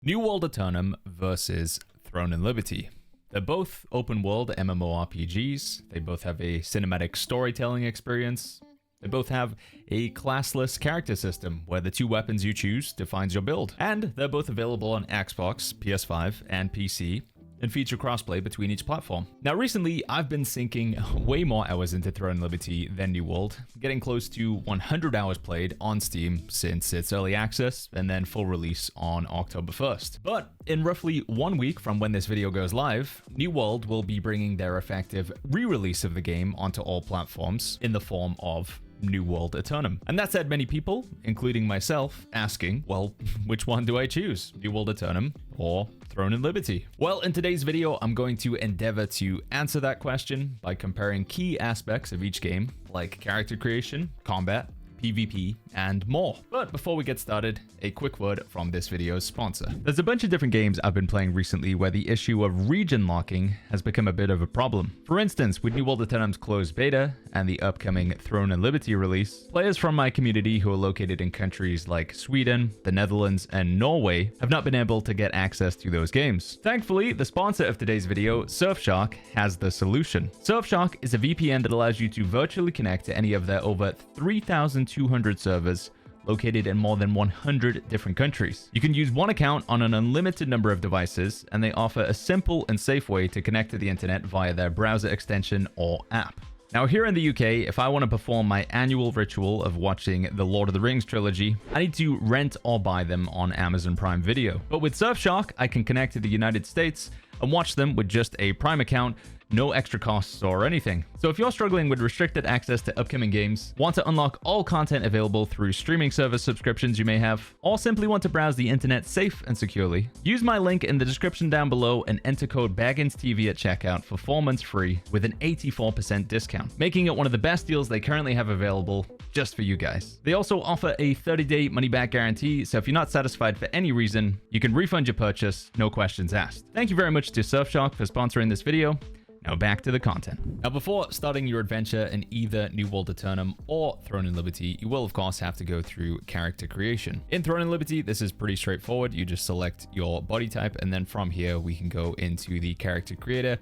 New World Aeternum versus Throne and Liberty. They're both open world MMORPGs. They both have a cinematic storytelling experience. They both have a classless character system where the two weapons you choose defines your build. And they're both available on Xbox, PS5, and PC, and feature crossplay between each platform. Now recently, I've been sinking way more hours into Throne and Liberty than New World, getting close to 100 hours played on Steam since its early access and then full release on October 1st. But in roughly 1 week from when this video goes live, New World will be bringing their effective re-release of the game onto all platforms in the form of New World Aeternum. And that's had many people, including myself, asking, well, which one do I choose? New World Aeternum or Throne and Liberty? Well, in today's video, I'm going to endeavor to answer that question by comparing key aspects of each game, like character creation, combat, PvP, and more. But before we get started, a quick word from this video's sponsor. There's a bunch of different games I've been playing recently where the issue of region locking has become a bit of a problem. For instance, with New World Aeternum's closed beta and the upcoming Throne and Liberty release, players from my community who are located in countries like Sweden, the Netherlands, and Norway have not been able to get access to those games. Thankfully, the sponsor of today's video, Surfshark, has the solution. Surfshark is a VPN that allows you to virtually connect to any of their over 3,200 servers located in more than 100 different countries. You can use one account on an unlimited number of devices, and they offer a simple and safe way to connect to the internet via their browser extension or app. Now, here in the UK, if I want to perform my annual ritual of watching the Lord of the Rings trilogy, I need to rent or buy them on Amazon Prime Video. But with Surfshark, I can connect to the United States and watch them with just a Prime account, no extra costs or anything. So if you're struggling with restricted access to upcoming games, want to unlock all content available through streaming service subscriptions you may have, or simply want to browse the internet safe and securely, use my link in the description down below and enter code BagginsTV at checkout for 4 months free with an 84% discount, making it one of the best deals they currently have available just for you guys. They also offer a 30-day money-back guarantee, so if you're not satisfied for any reason, you can refund your purchase, no questions asked. Thank you very much to Surfshark for sponsoring this video. Now back to the content. Now before starting your adventure in either New World Aeternum or Throne and Liberty, you will of course have to go through character creation. In Throne and Liberty, this is pretty straightforward. You just select your body type, and then from here we can go into the character creator,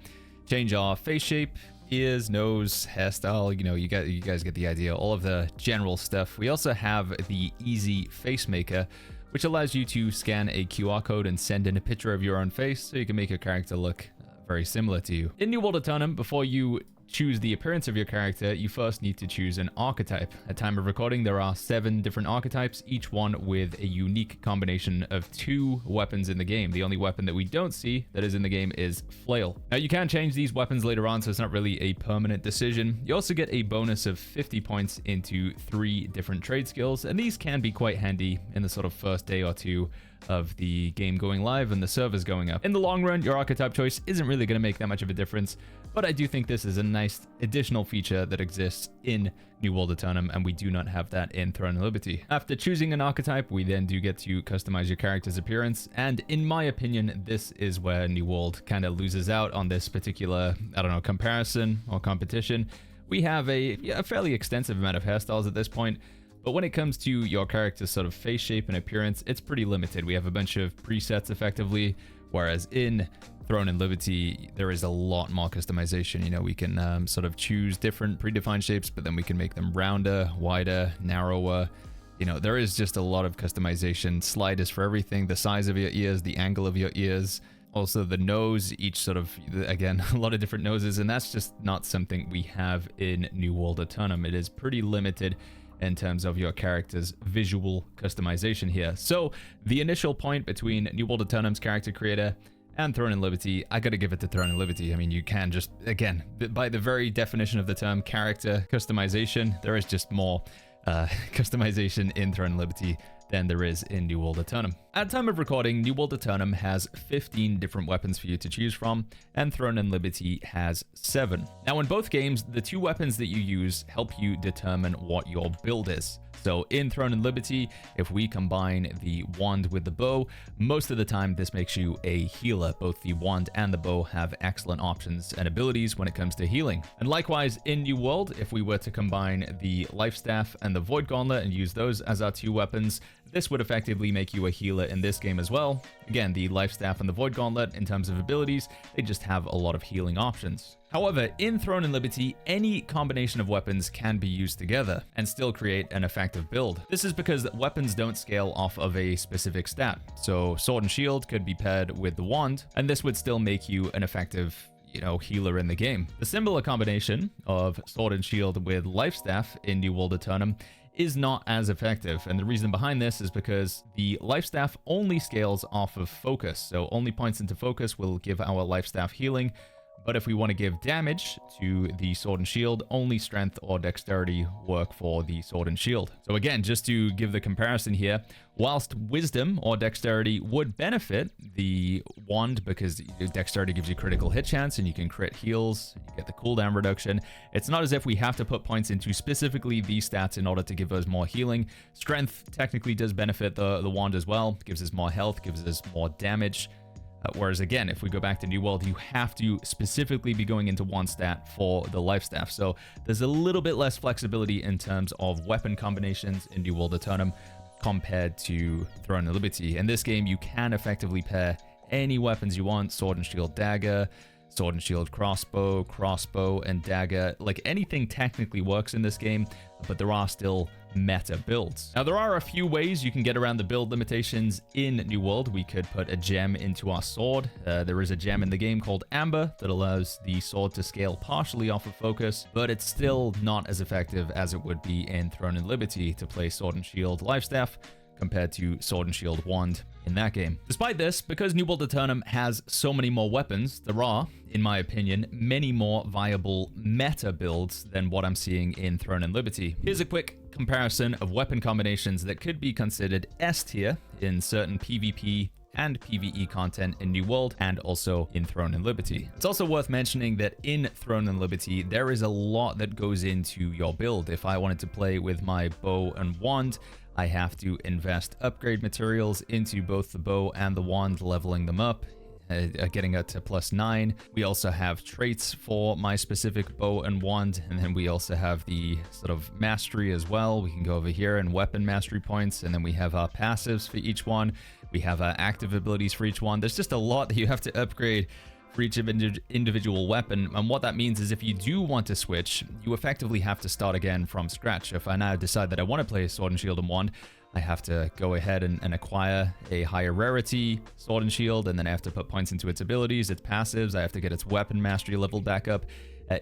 change our face shape, ears, nose, hairstyle, you guys get the idea, all of the general stuff. We also have the Easy Face Maker, which allows you to scan a QR code and send in a picture of your own face so you can make your character look very similar to you. In New World Aeternum, before you choose the appearance of your character, you first need to choose an archetype. At time of recording, there are 7 different archetypes, each one with a unique combination of 2 weapons in the game. The only weapon that we don't see that is in the game is Flail. Now, you can change these weapons later on, so it's not really a permanent decision. You also get a bonus of 50 points into 3 different trade skills, and these can be quite handy in the sort of first day or two of the game going live and the servers going up. In the long run, your archetype choice isn't really going to make that much of a difference, but I do think this is a nice additional feature that exists in New World Aeternum, and we do not have that in Throne and Liberty. After choosing an archetype, we then do get to customize your character's appearance, and in my opinion, this is where New World kind of loses out on this particular, comparison or competition. We have a fairly extensive amount of hairstyles at this point, but when it comes to your character's sort of face shape and appearance, it's pretty limited. We have a bunch of presets effectively, whereas in Throne and Liberty, there is a lot more customization. We can sort of choose different predefined shapes, but then we can make them rounder, wider, narrower. There is just a lot of customization. Sliders for everything, the size of your ears, the angle of your ears, also the nose, each sort of, again, a lot of different noses, and that's just not something we have in New World Aeternum. It is pretty limited in terms of your character's visual customization here. So the initial point between New World Aeternum's character creator and Throne and Liberty, I gotta give it to Throne and Liberty. I mean, you can just, again, by the very definition of the term character customization, there is just more customization in Throne and Liberty than there is in New World Aeternum. At time of recording, New World Aeternum has 15 different weapons for you to choose from, and Throne and Liberty has 7. Now, in both games, the 2 weapons that you use help you determine what your build is. So in Throne and Liberty, if we combine the wand with the bow, most of the time this makes you a healer. Both the wand and the bow have excellent options and abilities when it comes to healing. And likewise, in New World, if we were to combine the life staff and the void gauntlet and use those as our 2 weapons, this would effectively make you a healer in this game as well. Again, the Life Staff and the Void Gauntlet, in terms of abilities, they just have a lot of healing options. However, in Throne and Liberty, any combination of weapons can be used together and still create an effective build. This is because weapons don't scale off of a specific stat. So Sword and Shield could be paired with the Wand, and this would still make you an effective healer in the game. The similar combination of Sword and Shield with Life Staff in New World Aeternum is not as effective, and the reason behind this is because the Life Staff only scales off of focus, so only points into focus will give our Life Staff healing. But if we want to give damage to the Sword and Shield, only Strength or Dexterity work for the Sword and Shield. So again, just to give the comparison here, whilst Wisdom or Dexterity would benefit the Wand because Dexterity gives you critical hit chance and you can crit heals, you get the cooldown reduction, it's not as if we have to put points into specifically these stats in order to give us more healing. Strength technically does benefit the Wand as well, gives us more health, gives us more damage. Whereas again, if we go back to New World, you have to specifically be going into one stat for the Life Staff. So there's a little bit less flexibility in terms of weapon combinations in New World Aeternum compared to Throne and Liberty. In this game, you can effectively pair any weapons you want: Sword and Shield Dagger, Sword and Shield Crossbow, Crossbow and Dagger. Like, anything technically works in this game, but there are still meta builds. Now, there are a few ways you can get around the build limitations in New World. We could put a gem into our sword. There is a gem in the game called Amber that allows the sword to scale partially off of focus, but it's still not as effective as it would be in Throne and Liberty to play Sword and Shield Life Staff compared to Sword and Shield Wand in that game. Despite this, because New World Aeternum has so many more weapons, there are, in my opinion, many more viable meta builds than what I'm seeing in Throne and Liberty. Here's a quick comparison of weapon combinations that could be considered S tier in certain PvP and PvE content in New World and also in Throne and Liberty. It's also worth mentioning that in Throne and Liberty, there is a lot that goes into your build. If I wanted to play with my bow and wand, I have to invest upgrade materials into both the bow and the wand, leveling them up, getting it to +9. We also have traits for my specific bow and wand, and then we also have the sort of mastery as well. We can go over here and weapon mastery points, and then we have our passives for each one. We have our active abilities for each one. There's just a lot that you have to upgrade for each individual weapon, and what that means is if you do want to switch, you effectively have to start again from scratch. If I now decide that I want to play Sword and Shield and Wand, I have to go ahead and acquire a higher rarity Sword and Shield, and then I have to put points into its abilities, its passives. I have to get its weapon mastery leveled back up.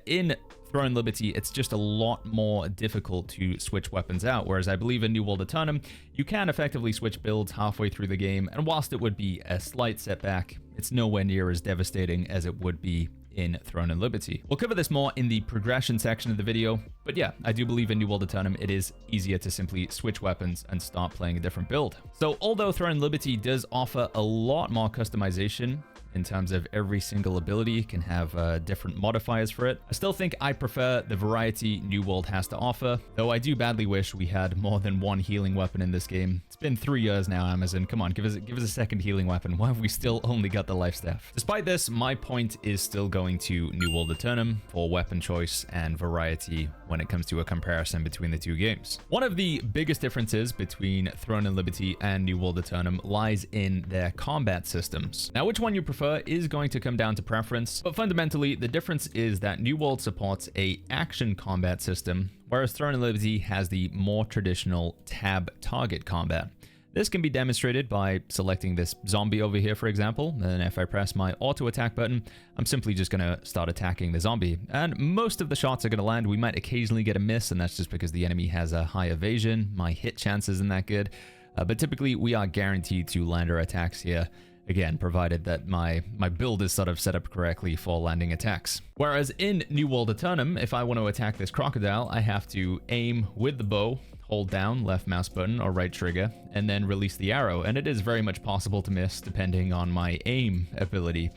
In Throne and Liberty, it's just a lot more difficult to switch weapons out, whereas I believe in New World Aeternum, you can effectively switch builds halfway through the game, and whilst it would be a slight setback, it's nowhere near as devastating as it would be in Throne and Liberty. We'll cover this more in the progression section of the video, but yeah, I do believe in New World Aeternum, it is easier to simply switch weapons and start playing a different build. So although Throne and Liberty does offer a lot more customization in terms of every single ability can have different modifiers for it, I still think I prefer the variety New World has to offer, though I do badly wish we had more than one healing weapon in this game. It's been 3 years now, Amazon. Come on, give us a second healing weapon. Why have we still only got the Life Staff? Despite this, my point is still going to New World Aeternum for weapon choice and variety when it comes to a comparison between the two games. One of the biggest differences between Throne and Liberty and New World Aeternum lies in their combat systems. Now, which one you prefer is going to come down to preference, but fundamentally the difference is that New World supports a action combat system, whereas Throne and Liberty has the more traditional tab target combat. This can be demonstrated by selecting this zombie over here, for example, and then if I press my auto attack button, I'm simply just going to start attacking the zombie, and most of the shots are going to land. We might occasionally get a miss, and that's just because the enemy has a high evasion. My hit chance isn't that good, but typically we are guaranteed to land our attacks here. Again, provided that my build is sort of set up correctly for landing attacks. Whereas in New World Aeternum, if I want to attack this crocodile, I have to aim with the bow, hold down left mouse button or right trigger, and then release the arrow. And it is very much possible to miss depending on my aim ability.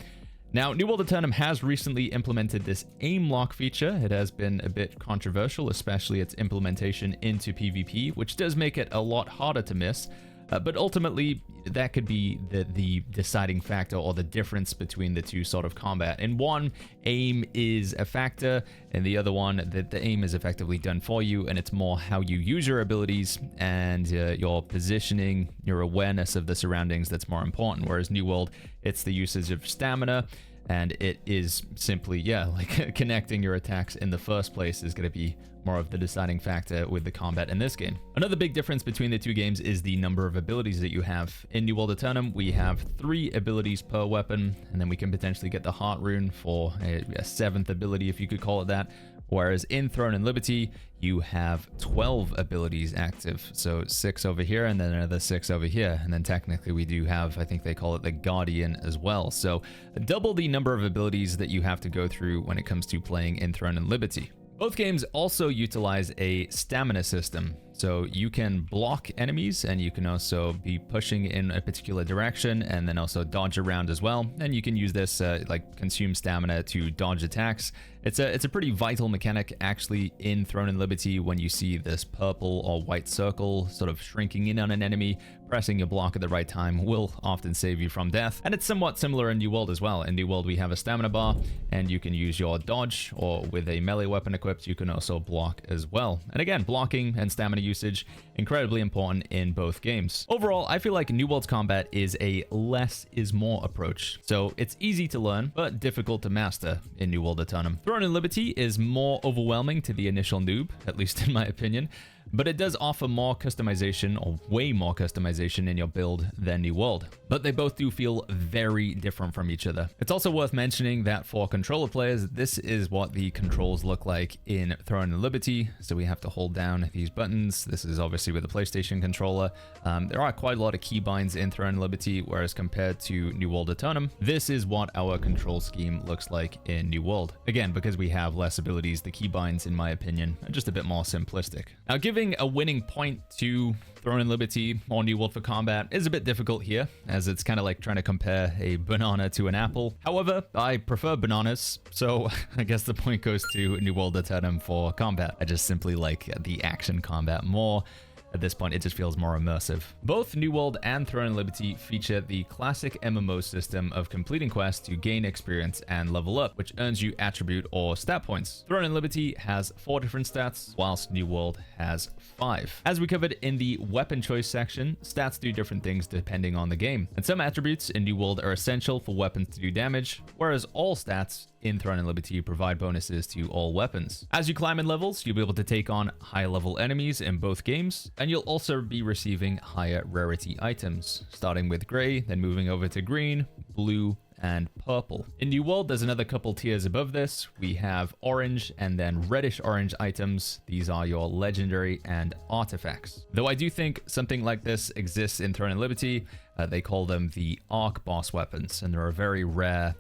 Now, New World Aeternum has recently implemented this aim lock feature. It has been a bit controversial, especially its implementation into PvP, which does make it a lot harder to miss. But ultimately, that could be the deciding factor or the difference between the two sort of combat. In one, aim is a factor, and the other one, the aim is effectively done for you, and it's more how you use your abilities and your positioning, your awareness of the surroundings that's more important. Whereas New World, it's the usage of stamina, and it is simply, yeah, like connecting your attacks in the first place is going to be more of the deciding factor with the combat in this game. Another big difference between the two games is the number of abilities that you have. In New World Aeternum, we have 3 abilities per weapon, and then we can potentially get the Heart Rune for a 7th ability, if you could call it that. Whereas in Throne and Liberty, you have 12 abilities active. So 6 over here and then another 6 over here. And then technically we do have, I think they call it the Guardian as well. So double the number of abilities that you have to go through when it comes to playing in Throne and Liberty. Both games also utilize a stamina system. So you can block enemies, and you can also be pushing in a particular direction and then also dodge around as well. And you can use this like consume stamina to dodge attacks. It's a pretty vital mechanic actually in Throne and Liberty. When you see this purple or white circle sort of shrinking in on an enemy, pressing your block at the right time will often save you from death. And it's somewhat similar in New World as well. In New World we have a stamina bar, and you can use your dodge, or with a melee weapon equipped you can also block as well. And again, blocking and stamina usage, incredibly important in both games. Overall, I feel like New World's combat is a less is more approach. So it's easy to learn, but difficult to master in New World Aeternum. Throne and Liberty is more overwhelming to the initial noob, at least in my opinion, but it does offer more customization, or way more customization in your build than New World. But they both do feel very different from each other. It's also worth mentioning that for controller players, this is what the controls look like in Throne and Liberty. So we have to hold down these buttons. This is obviously with the PlayStation controller. There are quite a lot of keybinds in Throne and Liberty, whereas compared to New World Aeternum, this is what our control scheme looks like in New World. Again, because we have less abilities, the keybinds, in my opinion, are just a bit more simplistic. Now, giving a winning point to Throne and Liberty or New World for combat is a bit difficult here, as it's kind of like trying to compare a banana to an apple. However, I prefer bananas, so I guess the point goes to New World Aeternum for combat. I just simply like the action combat more. At this point, it just feels more immersive. Both New World and Throne and Liberty feature the classic MMO system of completing quests to gain experience and level up, which earns you attribute or stat points. Throne and Liberty has 4 different stats, whilst New World has 5. As we covered in the weapon choice section, stats do different things depending on the game, and some attributes in New World are essential for weapons to do damage, whereas all stats in Throne and Liberty provide bonuses to all weapons. As you climb in levels, you'll be able to take on higher level enemies in both games, and you'll also be receiving higher rarity items, starting with gray, then moving over to green, blue, and purple. In New World, there's another couple tiers above this. We have orange and then reddish orange items. These are your legendary and artifacts. Though I do think something like this exists in Throne and Liberty, they call them the arc boss weapons, and they're a very rare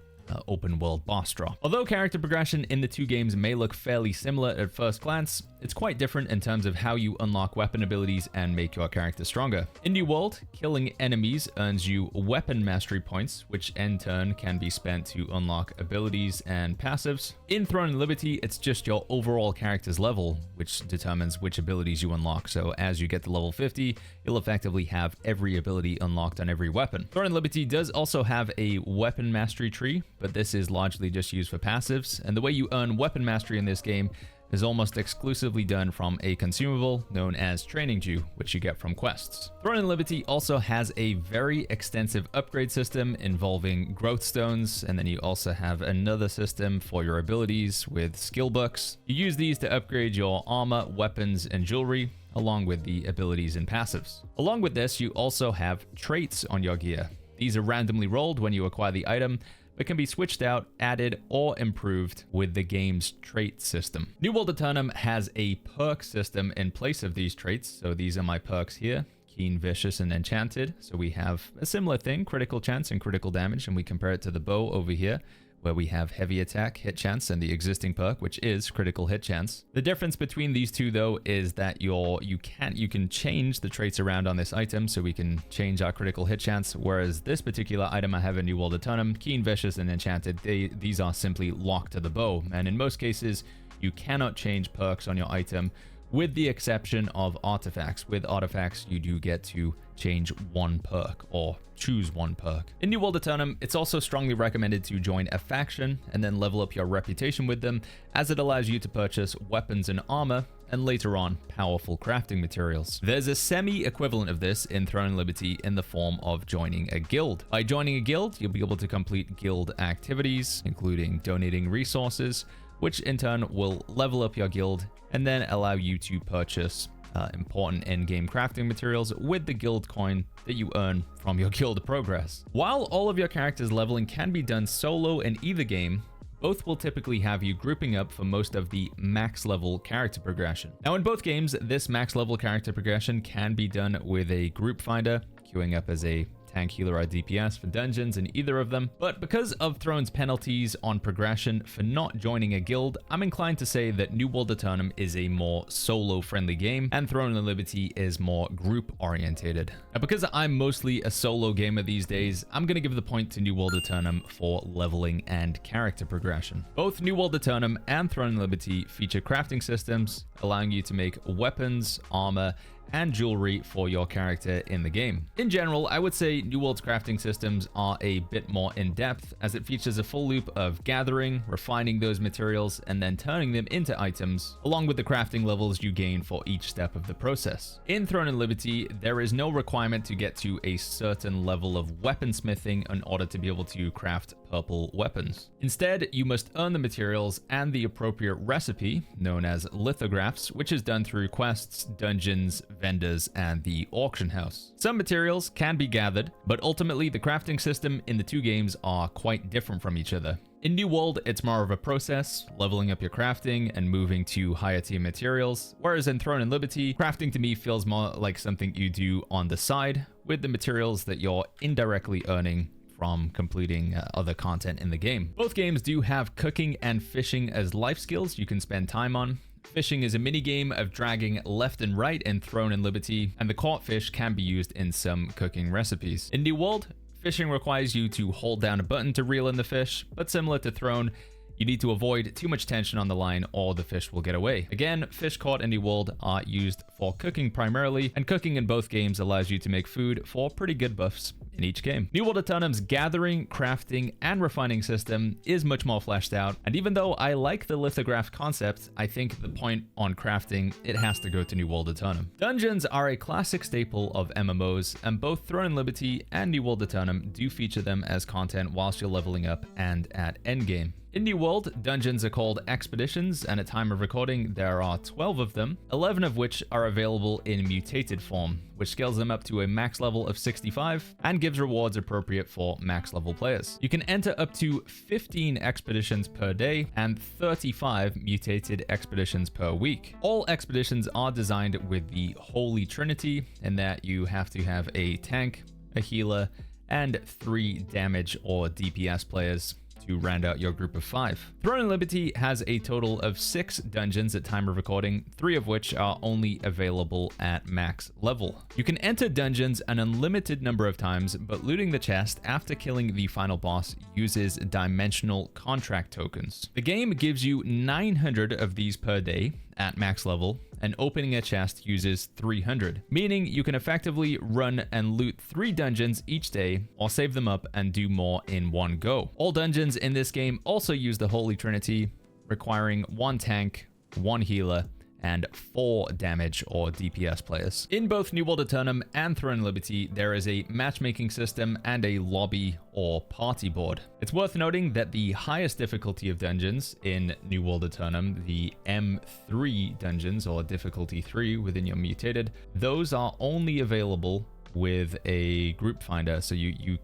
open world boss drop. Although character progression in the two games may look fairly similar at first glance, it's quite different in terms of how you unlock weapon abilities and make your character stronger. In New World, killing enemies earns you weapon mastery points, which in turn can be spent to unlock abilities and passives. In Throne and Liberty, it's just your overall character's level, which determines which abilities you unlock. So as you get to level 50, you'll effectively have every ability unlocked on every weapon. Throne and Liberty does also have a weapon mastery tree, but this is largely just used for passives, and the way you earn weapon mastery in this game is almost exclusively done from a consumable known as Training Dew, which you get from quests. Throne and Liberty also has a very extensive upgrade system involving growth stones, and then you also have another system for your abilities with skill books. You use these to upgrade your armor, weapons, and jewelry, along with the abilities and passives. Along with this, you also have traits on your gear. These are randomly rolled when you acquire the item, but can be switched out, added, or improved with the game's trait system. New World Aeternum has a perk system in place of these traits, so these are my perks here: Keen, Vicious, and Enchanted. So we have a similar thing, critical chance and critical damage, and we compare it to the bow over here, where we have heavy attack, hit chance, and the existing perk, which is critical hit chance. The difference between these two, though, is that you can change the traits around on this item, so we can change our critical hit chance, whereas this particular item I have in New World Aeternum, Keen, Vicious, and Enchanted, these are simply locked to the bow, and in most cases, you cannot change perks on your item with the exception of artifacts. With artifacts, you do get to change one perk or choose one perk. In New World Aeternum, it's also strongly recommended to join a faction and then level up your reputation with them, as it allows you to purchase weapons and armor, and later on, powerful crafting materials. There's a semi-equivalent of this in Throne and Liberty in the form of joining a guild. By joining a guild, you'll be able to complete guild activities, including donating resources, which in turn will level up your guild and then allow you to purchase important in-game crafting materials with the guild coin that you earn from your guild progress. While all of your characters' leveling can be done solo in either game, both will typically have you grouping up for most of the max level character progression. Now in both games, this max level character progression can be done with a group finder, queuing up as a tank, healer, or DPS for dungeons in either of them. But because of Throne's penalties on progression for not joining a guild, I'm inclined to say that New World Aeternum is a more solo-friendly game, and Throne and Liberty is more group-orientated. Now, because I'm mostly a solo gamer these days, I'm going to give the point to New World Aeternum for leveling and character progression. Both New World Aeternum and Throne and Liberty feature crafting systems, allowing you to make weapons, armor, and jewelry for your character in the game. In general, I would say New World's crafting systems are a bit more in-depth, as it features a full loop of gathering, refining those materials, and then turning them into items, along with the crafting levels you gain for each step of the process. In Throne and Liberty, there is no requirement to get to a certain level of weaponsmithing in order to be able to craft purple weapons. Instead, you must earn the materials and the appropriate recipe, known as lithographs, which is done through quests, dungeons, vendors, and the auction house. Some materials can be gathered, but ultimately the crafting system in the two games are quite different from each other. In New World, it's more of a process, leveling up your crafting and moving to higher tier materials, whereas in Throne and Liberty, crafting to me feels more like something you do on the side with the materials that you're indirectly earning from completing other content in the game. Both games do have cooking and fishing as life skills you can spend time on. Fishing is a mini-game of dragging left and right in Throne and Liberty, and the caught fish can be used in some cooking recipes. In New World, fishing requires you to hold down a button to reel in the fish, but similar to Throne, you need to avoid too much tension on the line or the fish will get away. Again, fish caught in New World are used for cooking primarily, and cooking in both games allows you to make food for pretty good buffs in each game. New World Aeternum's gathering, crafting, and refining system is much more fleshed out, and even though I like the lithograph concept, I think the point on crafting, it has to go to New World Aeternum. Dungeons are a classic staple of MMOs, and both Throne and Liberty and New World Aeternum do feature them as content whilst you're leveling up and at Endgame. In New World, dungeons are called expeditions, and at time of recording, there are 12 of them, 11 of which are available in mutated form, which scales them up to a max level of 65 and gives rewards appropriate for max level players. You can enter up to 15 expeditions per day and 35 mutated expeditions per week. All expeditions are designed with the Holy Trinity, in that you have to have a tank, a healer, and 3 damage or DPS players to round out your group of 5. Throne and Liberty has a total of 6 dungeons at time of recording, 3 of which are only available at max level. You can enter dungeons an unlimited number of times, but looting the chest after killing the final boss uses dimensional contract tokens. The game gives you 900 of these per day at max level, and opening a chest uses 300, meaning you can effectively run and loot 3 dungeons each day, or save them up and do more in one go. All dungeons in this game also use the Holy Trinity, requiring 1 tank, 1 healer, and 4 damage or DPS players. In both New World Aeternum and Throne and Liberty, there is a matchmaking system and a lobby or party board. It's worth noting that the highest difficulty of dungeons in New World Aeternum, the M3 dungeons, or difficulty 3 within your mutated, those are only available with a group finder, so you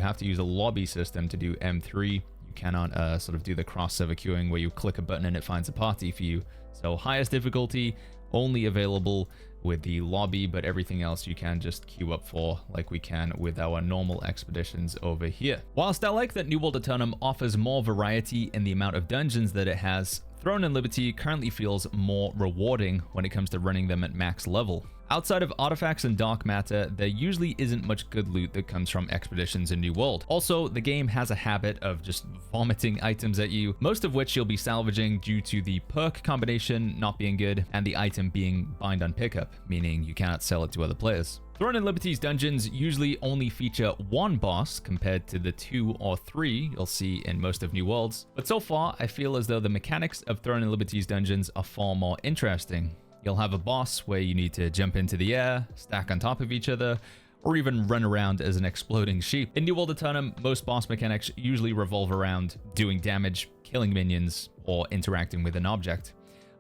have to use a lobby system to do M3. You cannot sort of do the cross-server queuing where you click a button and it finds a party for you. So highest difficulty, only available with the lobby, but everything else you can just queue up for like we can with our normal expeditions over here. Whilst I like that New World Aeternum offers more variety in the amount of dungeons that it has, Throne and Liberty currently feels more rewarding when it comes to running them at max level. Outside of artifacts and dark matter, there usually isn't much good loot that comes from expeditions in New World. Also, the game has a habit of just vomiting items at you, most of which you'll be salvaging due to the perk combination not being good and the item being bind on pickup, meaning you cannot sell it to other players. Throne and Liberty's dungeons usually only feature one boss compared to the 2 or 3 you'll see in most of New Worlds, but so far I feel as though the mechanics of Throne and Liberty's dungeons are far more interesting. You'll have a boss where you need to jump into the air, stack on top of each other, or even run around as an exploding sheep. In New World Aeternum, most boss mechanics usually revolve around doing damage, killing minions, or interacting with an object,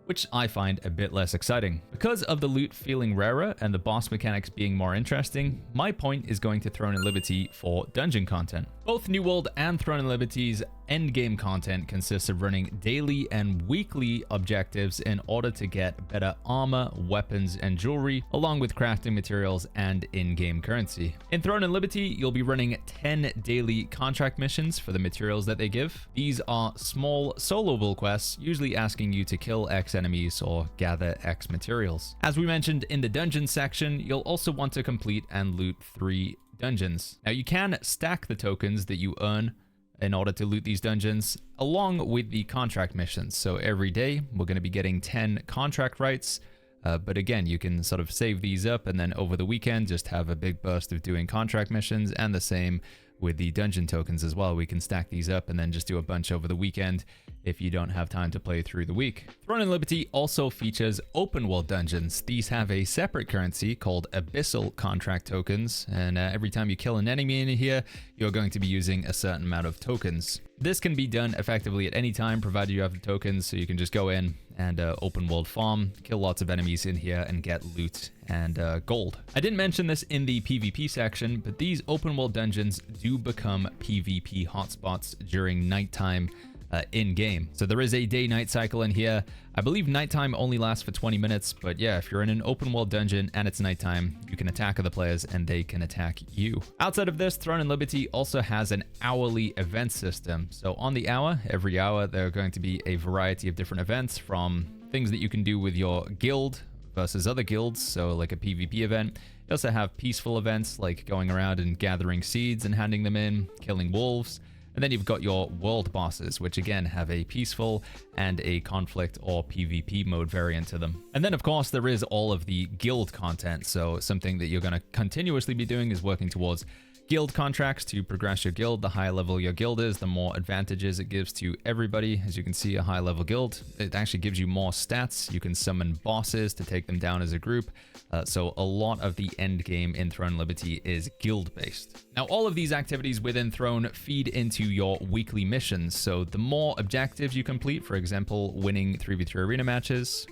which I find a bit less exciting. Because of the loot feeling rarer and the boss mechanics being more interesting, my point is going to Throne and Liberty for dungeon content. Both New World and Throne and Liberty's endgame content consists of running daily and weekly objectives in order to get better armor, weapons, and jewelry, along with crafting materials and in-game currency. In Throne and Liberty, you'll be running 10 daily contract missions for the materials that they give. These are small soloable quests, usually asking you to kill X enemies or gather X materials. As we mentioned in the dungeon section, you'll also want to complete and loot 3 dungeons. Now you can stack the tokens that you earn in order to loot these dungeons along with the contract missions. So every day we're going to be getting 10 contract rights, but again, you can sort of save these up and then over the weekend just have a big burst of doing contract missions, and the same with the dungeon tokens as well. We can stack these up and then just do a bunch over the weekend if you don't have time to play through the week. Throne and Liberty also features open world dungeons. These have a separate currency called Abyssal contract tokens, and every time you kill an enemy in here, you're going to be using a certain amount of tokens. This can be done effectively at any time, provided you have the tokens, so you can just go in and open world farm, kill lots of enemies in here, and get loot and gold. I didn't mention this in the PvP section, but these open world dungeons do become PvP hotspots during nighttime in-game. So there is a day-night cycle in here. I believe nighttime only lasts for 20 minutes, but yeah, if you're in an open world dungeon and it's nighttime, you can attack other players and they can attack you. Outside of this, Throne and Liberty also has an hourly event system. So on the hour, every hour, there are going to be a variety of different events, from things that you can do with your guild versus other guilds, so like a PvP event. You also have peaceful events like going around and gathering seeds and handing them in, killing wolves. And then you've got your world bosses, which again have a peaceful and a conflict or PvP mode variant to them. And then of course there is all of the guild content. So something that you're going to continuously be doing is working towards guild contracts to progress your guild. The higher level your guild is, the more advantages it gives to everybody. As you can see, a high level guild, it actually gives you more stats. You can summon bosses to take them down as a group. So a lot of the end game in Throne Liberty is guild based. Now all of these activities within Throne feed into your weekly missions. So the more objectives you complete, for example, winning 3v3 arena matches,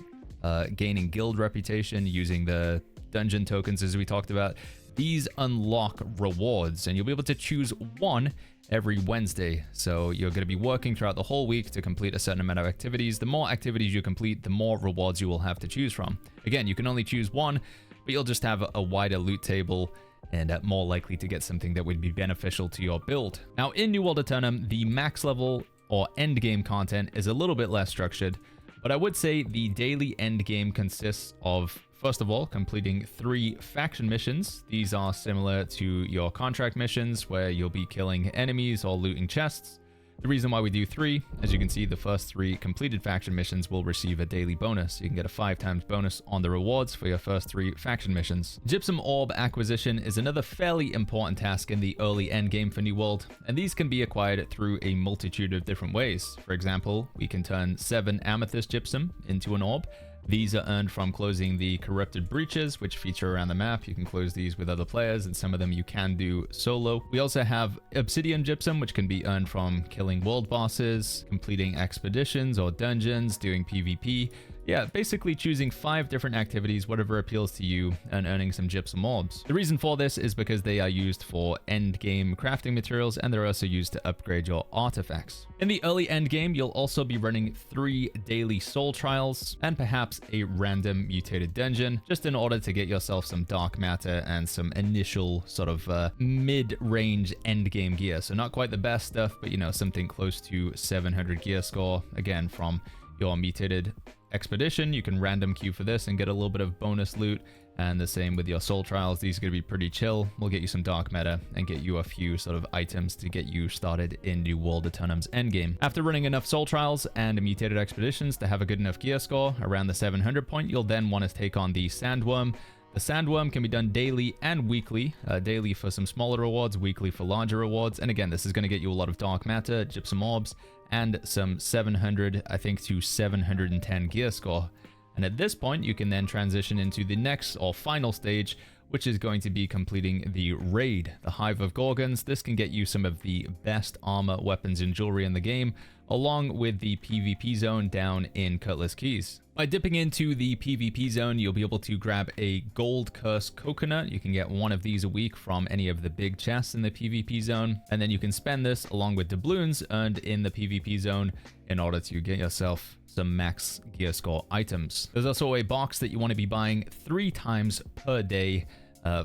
gaining guild reputation using the dungeon tokens as we talked about, these unlock rewards, and you'll be able to choose one every Wednesday. So you're going to be working throughout the whole week to complete a certain amount of activities. The more activities you complete, the more rewards you will have to choose from. Again, you can only choose one, but you'll just have a wider loot table and more likely to get something that would be beneficial to your build. Now in New World Aeternum, the max level or end game content is a little bit less structured, but I would say the daily end game consists of, first of all, completing 3 faction missions. These are similar to your contract missions where you'll be killing enemies or looting chests. The reason why we do 3, as you can see, the first 3 completed faction missions will receive a daily bonus. You can get a 5 times bonus on the rewards for your first 3 faction missions. Gypsum Orb acquisition is another fairly important task in the early endgame for New World, and these can be acquired through a multitude of different ways. For example, we can turn 7 amethyst gypsum into an orb. These are earned from closing the corrupted breaches, which feature around the map. You can close these with other players, and some of them you can do solo. We also have obsidian gypsum, which can be earned from killing world bosses, completing expeditions or dungeons, doing PvP. Yeah, basically choosing 5 different activities, whatever appeals to you, and earning some gypsum orbs. The reason for this is because they are used for endgame crafting materials, and they're also used to upgrade your artifacts. In the early endgame, you'll also be running 3 daily soul trials, and perhaps a random mutated dungeon, just in order to get yourself some dark matter and some initial sort of mid-range endgame gear. So not quite the best stuff, but you know, something close to 700 gear score, again, from your mutated expedition. You can random queue for this and get a little bit of bonus loot, and the same with your soul trials. These are going to be pretty chill. We'll get you some dark matter and get you a few sort of items to get you started in New World Aeternum's endgame. After running enough soul trials and mutated expeditions to have a good enough gear score around the 700 point, you'll then want to take on the sandworm. The sandworm can be done daily and weekly, daily for some smaller rewards, weekly for larger rewards. And again, this is going to get you a lot of dark matter, gypsum orbs, and some 700, I think, to 710 gear score. And at this point, you can then transition into the next or final stage, which is going to be completing the raid, the Hive of Gorgons. This can get you some of the best armor, weapons, and jewelry in the game, along with the PvP zone down in Cutlass Keys. By dipping into the PvP zone, you'll be able to grab a gold curse coconut. You can get one of these a week from any of the big chests in the PvP zone, and then you can spend this along with doubloons earned in the PvP zone in order to get yourself some max gear score items. There's also a box that you want to be buying 3 times per day,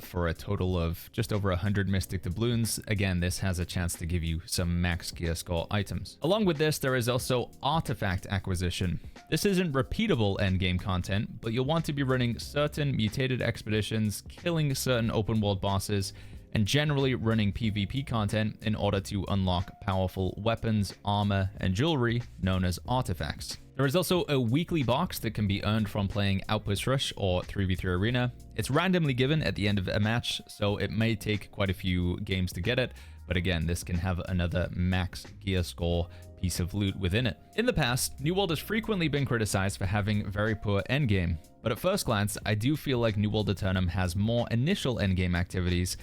for a total of just over 100 mystic doubloons. Again, this has a chance to give you some max gear score items. Along with this, there is also artifact acquisition. This isn't repeatable endgame content, but you'll want to be running certain mutated expeditions, killing certain open world bosses, and generally running PvP content in order to unlock powerful weapons, armor, and jewelry known as artifacts. There is also a weekly box that can be earned from playing Outpost Rush or 3v3 Arena. It's randomly given at the end of a match, so it may take quite a few games to get it, but again, this can have another max gear score piece of loot within it. In the past, New World has frequently been criticized for having very poor endgame, but at first glance, I do feel like New World Aeternum has more initial endgame activities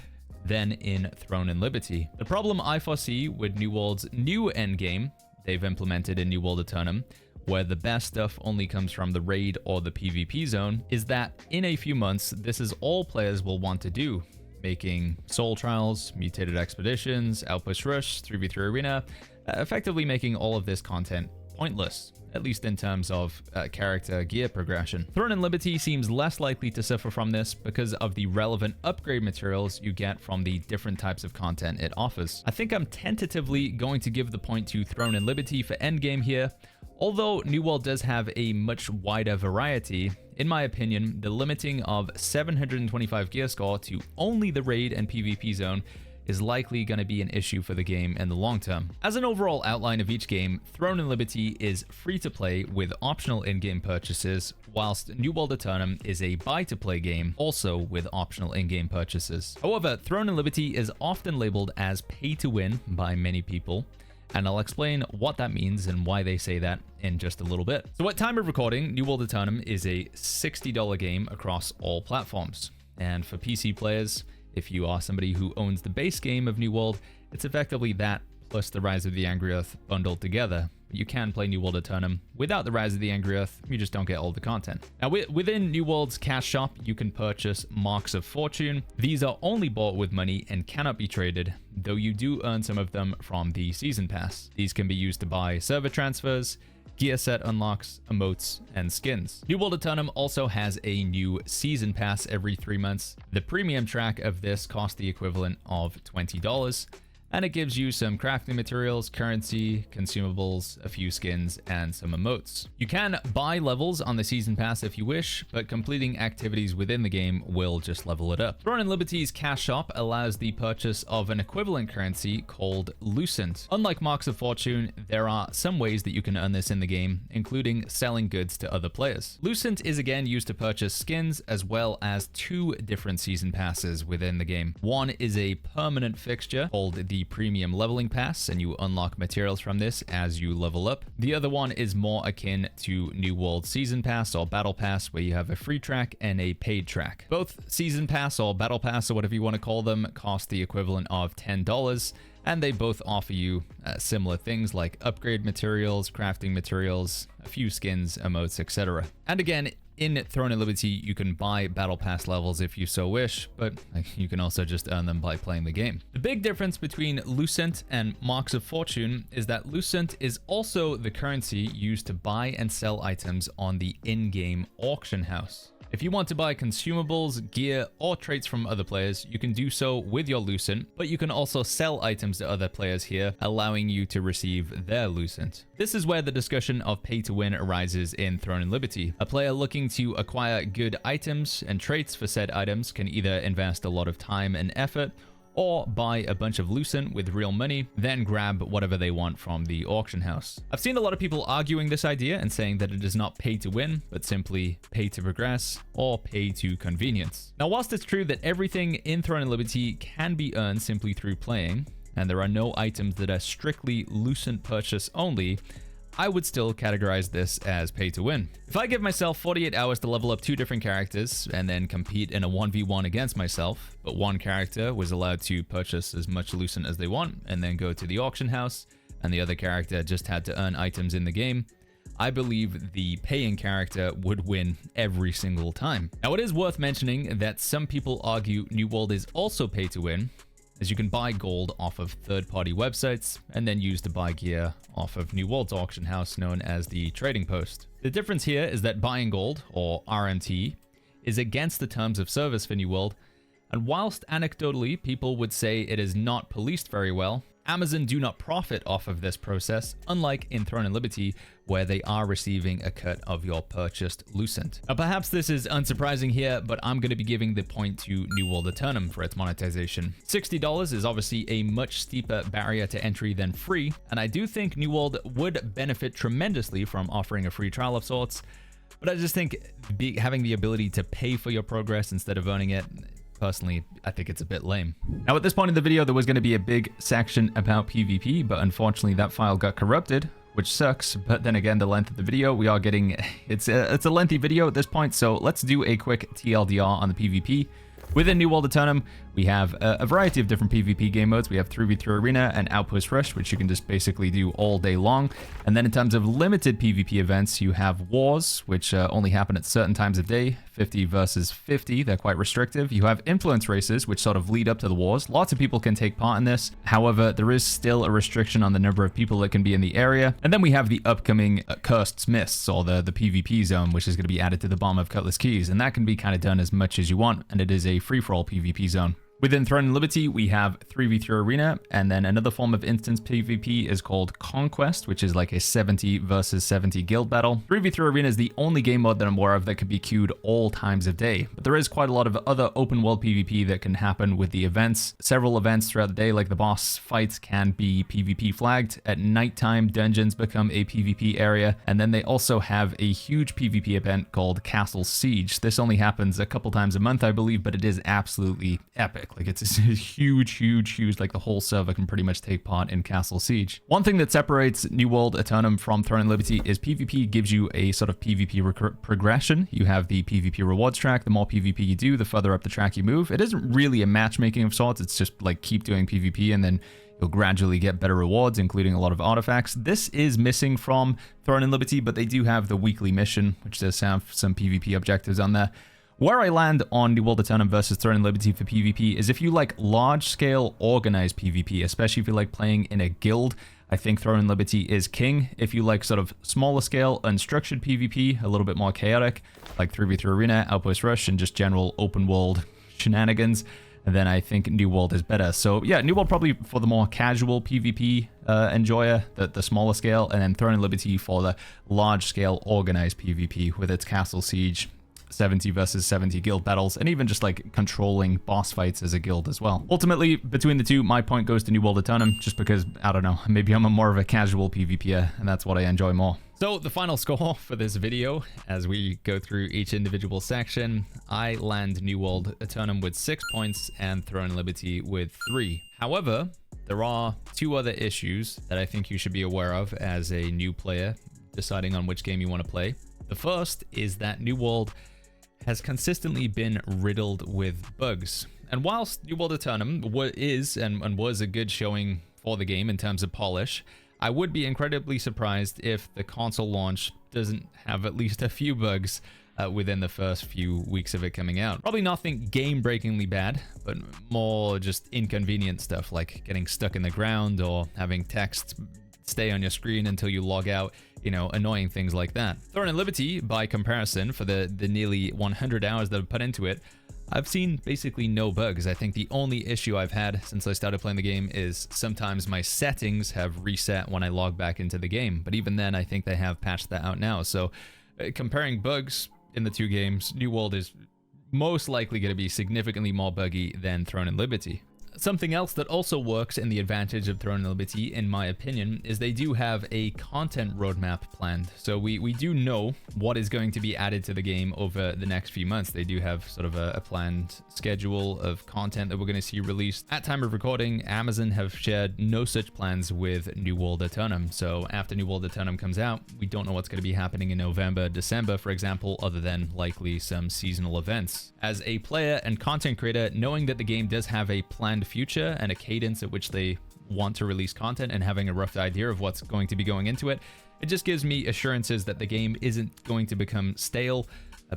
than in Throne and Liberty. The problem I foresee with New World's new endgame they've implemented in New World Aeternum, where the best stuff only comes from the raid or the PvP zone, is that in a few months, this is all players will want to do, making soul trials, mutated expeditions, Outpost Rush, 3v3 Arena, effectively making all of this content pointless, at least in terms of character gear progression. Throne and Liberty seems less likely to suffer from this because of the relevant upgrade materials you get from the different types of content it offers. I think I'm tentatively going to give the point to Throne and Liberty for endgame here. Although New World does have a much wider variety, in my opinion, the limiting of 725 gear score to only the raid and PvP zone is likely going to be an issue for the game in the long term. As an overall outline of each game, Throne and Liberty is free to play with optional in-game purchases, whilst New World Aeternum is a buy-to-play game, also with optional in-game purchases. However, Throne and Liberty is often labeled as pay-to-win by many people, and I'll explain what that means and why they say that in just a little bit. So at time of recording, New World Aeternum is a $60 game across all platforms. And for PC players, if you are somebody who owns the base game of New World, it's effectively that plus the Rise of the Angry Earth bundled together. You can play New World Aeternum without the Rise of the Angry Earth, you just don't get all the content. Now within New World's cash shop, you can purchase Marks of Fortune. These are only bought with money and cannot be traded, though you do earn some of them from the Season Pass. These can be used to buy server transfers, gear set unlocks, emotes, and skins. New World Aeternum also has a new Season Pass every 3 months. The premium track of this costs the equivalent of $20. And it gives you some crafting materials, currency, consumables, a few skins, and some emotes. You can buy levels on the Season Pass if you wish, but completing activities within the game will just level it up. Throne and Liberty's cash shop allows the purchase of an equivalent currency called Lucent. Unlike Marks of Fortune, there are some ways that you can earn this in the game, including selling goods to other players. Lucent is again used to purchase skins, as well as 2 different Season Passes within the game. One is a permanent fixture called the Premium Leveling Pass, and you unlock materials from this as you level up. The other one is more akin to New World Season Pass or Battle Pass, where you have a free track and a paid track. Both Season Pass or Battle Pass, or whatever you want to call them, cost the equivalent of $10, and they both offer you similar things like upgrade materials, crafting materials, a few skins, emotes, etc. And again, in Throne and Liberty, you can buy Battle Pass levels if you so wish, but you can also just earn them by playing the game. The big difference between Lucent and Marks of Fortune is that Lucent is also the currency used to buy and sell items on the in-game auction house. If you want to buy consumables, gear, or traits from other players, you can do so with your Lucent, but you can also sell items to other players here, allowing you to receive their Lucent. This is where the discussion of pay to win arises in Throne and Liberty. A player looking to acquire good items and traits for said items can either invest a lot of time and effort, or buy a bunch of Lucent with real money, then grab whatever they want from the auction house. I've seen a lot of people arguing this idea and saying that it is not pay to win, but simply pay to progress or pay to convenience. Now, whilst it's true that everything in Throne and Liberty can be earned simply through playing, and there are no items that are strictly Lucent purchase only, I would still categorize this as pay to win. If I give myself 48 hours to level up 2 different characters and then compete in a 1v1 against myself, but one character was allowed to purchase as much Lucent as they want and then go to the auction house, and the other character just had to earn items in the game, I believe the paying character would win every single time. Now, it is worth mentioning that some people argue New World is also pay to win, as you can buy gold off of third-party websites and then use to buy gear off of New World's auction house known as the Trading Post. The difference here is that buying gold, or RMT, is against the terms of service for New World, and whilst anecdotally people would say it is not policed very well, Amazon do not profit off of this process, unlike in Throne and Liberty, where they are receiving a cut of your purchased Lucent. Now, perhaps this is unsurprising here, but I'm going to be giving the point to New World Aeternum for its monetization. $60 is obviously a much steeper barrier to entry than free, and I do think New World would benefit tremendously from offering a free trial of sorts, but I just think having the ability to pay for your progress instead of earning it, personally, I think it's a bit lame. Now, at this point in the video, there was going to be a big section about PvP, but unfortunately that file got corrupted, which sucks. But then again, the length of the video, we are getting, it's a lengthy video at this point, so let's do a quick TLDR on the PvP. Within New World Aeternum, we have a variety of different PvP game modes. We have 3v3 Arena and Outpost Rush, which you can just basically do all day long. And then in terms of limited PvP events, you have Wars, which only happen at certain times of day, 50 versus 50. They're quite restrictive. You have Influence Races, which sort of lead up to the Wars. Lots of people can take part in this. However, there is still a restriction on the number of people that can be in the area. And then we have the upcoming Cursed Mists, or the PvP zone, which is going to be added to the bottom of Cutlass Keys. And that can be kind of done as much as you want, and it is a free-for-all PvP zone. Within Throne and Liberty, we have 3v3 Arena, and then another form of instance PvP is called Conquest, which is like a 70 versus 70 guild battle. 3v3 Arena is the only game mode that I'm aware of that can be queued all times of day, but there is quite a lot of other open world PvP that can happen with the events. Several events throughout the day, like the boss fights, can be PvP flagged. At nighttime, dungeons become a PvP area, and then they also have a huge PvP event called Castle Siege. This only happens a couple times a month, I believe, but it is absolutely epic. Like, it's a huge, like the whole server can pretty much take part in Castle Siege. One thing that separates New World Aeternum from Throne and Liberty is PvP gives you a sort of PvP progression. You have the PvP rewards track. The more PvP you do, the further up the track you move. It isn't really a matchmaking of sorts. It's just like keep doing PvP and then you'll gradually get better rewards, including a lot of artifacts. This is missing from Throne and Liberty, but they do have the weekly mission, which does have some PvP objectives on there. Where I land on New World Aeternum versus Throne and Liberty for PvP is if you like large-scale organized PvP, especially if you like playing in a guild, I think Throne and Liberty is king. If you like sort of smaller scale, unstructured PvP, a little bit more chaotic, like 3v3 Arena, Outpost Rush, and just general open world shenanigans, then I think New World is better. So yeah, New World probably for the more casual PvP enjoyer, the smaller scale, and then Throne and Liberty for the large-scale organized PvP with its Castle Siege, 70 versus 70 guild battles, and even just like controlling boss fights as a guild as well. Ultimately, between the two, my point goes to New World Aeternum, just because, I don't know, maybe I'm more of a casual PvPer, and that's what I enjoy more. So the final score for this video, as we go through each individual section, I land New World Aeternum with 6 points and Throne and Liberty with 3. However, there are 2 other issues that I think you should be aware of as a new player deciding on which game you want to play. The first is that New World has consistently been riddled with bugs. And whilst New World Aeternum is and was a good showing for the game in terms of polish. I would be incredibly surprised if the console launch doesn't have at least a few bugs within the first few weeks of it coming out. Probably nothing game-breakingly bad, but more just inconvenient stuff like getting stuck in the ground or having text stay on your screen until you log out, you know, annoying things like that. Throne and Liberty, by comparison, for the nearly 100 hours that I've put into it, I've seen basically no bugs. I think the only issue I've had since I started playing the game is sometimes my settings have reset when I log back into the game. But even then, I think they have patched that out now. So comparing bugs in the two games, New World is most likely going to be significantly more buggy than Throne and Liberty. Something else that also works in the advantage of Throne and Liberty, in my opinion, is they do have a content roadmap planned. So we do know what is going to be added to the game over the next few months. They do have sort of a planned schedule of content that we're going to see released. At time of recording, Amazon have shared no such plans with New World Aeternum. So after New World Aeternum comes out, we don't know what's going to be happening in November, December, for example, other than likely some seasonal events. As a player and content creator, knowing that the game does have a planned future and a cadence at which they want to release content and having a rough idea of what's going to be going into it, it just gives me assurances that the game isn't going to become stale.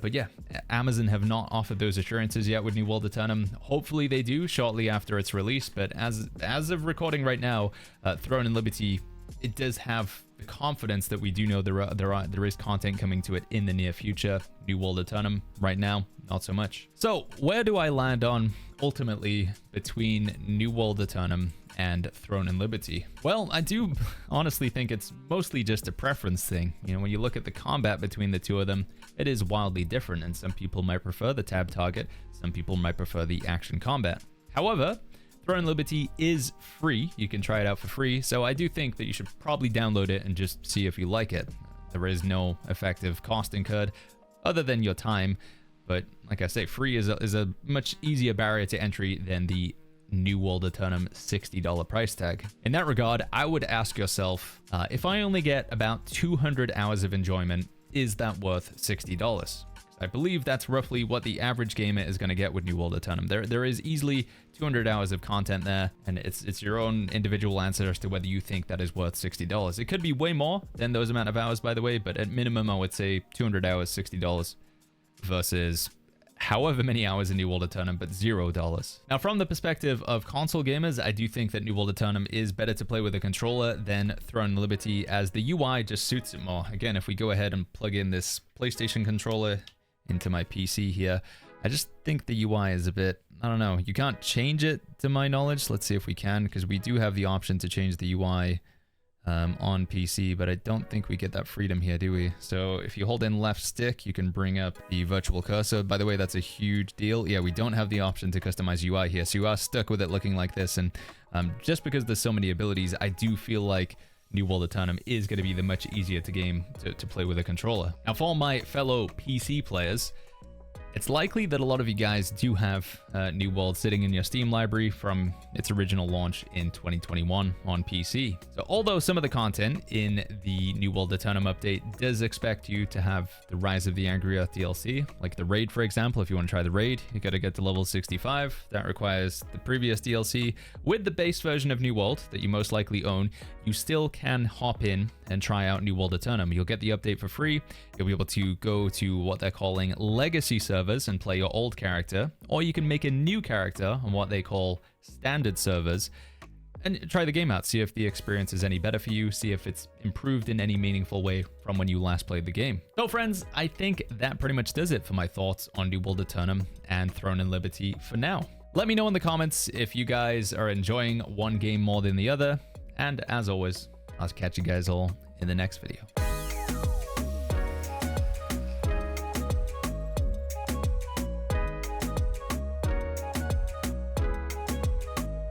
But yeah, Amazon have not offered those assurances yet with New World Aeternum. Hopefully they do shortly after its release, but as of recording right now, Throne and Liberty, it does have the confidence that we do know there is content coming to it in the near future. New World Aeternum right now, not so much. So where do I land on ultimately between New World Aeternum and Throne and Liberty? Well, I do honestly think it's mostly just a preference thing. You know, when you look at the combat between the two of them, it is wildly different, and some people might prefer the tab target, some people might prefer the action combat. However, Throne and Liberty is free. You can try it out for free, so I do think that you should probably download it and just see if you like it. There is no effective cost incurred other than your time, but like I say, free is a much easier barrier to entry than the New World Aeternum $60 price tag. In that regard, I would ask yourself, if I only get about 200 hours of enjoyment, is that worth $60? I believe that's roughly what the average gamer is going to get with New World Aeternum. There is easily 200 hours of content there, and it's your own individual answer as to whether you think that is worth $60. It could be way more than those amount of hours, by the way, but at minimum, I would say 200 hours, $60 versus however many hours in New World Aeternum, but $0. Now, from the perspective of console gamers, I do think that New World Aeternum is better to play with a controller than Throne and Liberty, as the UI just suits it more. Again, if we go ahead and plug in this PlayStation controller into my PC here, I just think the UI is a bit, I don't know, you can't change it to my knowledge. Let's see if we can, because we do have the option to change the UI on PC, but I don't think we get that freedom here, do we? So if you hold in left stick, you can bring up the virtual cursor. By the way, that's a huge deal. Yeah, we don't have the option to customize UI here, so you are stuck with it looking like this. And just because there's so many abilities, I do feel like New World Aeternum is going to be the much easier to play with a controller. Now, for my fellow PC players, it's likely that a lot of you guys do have New World sitting in your Steam library from its original launch in 2021 on PC. So although some of the content in the New World Aeternum update does expect you to have the Rise of the Angry Earth DLC, like the raid, for example, if you want to try the raid, you got to get to level 65. That requires the previous DLC. With the base version of New World that you most likely own, you still can hop in and try out New World Aeternum. You'll get the update for free. You'll be able to go to what they're calling legacy servers and play your old character, or you can make a new character on what they call standard servers and try the game out, see if the experience is any better for you, see if it's improved in any meaningful way from when you last played the game. So friends, I think that pretty much does it for my thoughts on New World Aeternum and Throne and Liberty for now. Let me know in the comments if you guys are enjoying one game more than the other, and as always, I'll catch you guys all in the next video.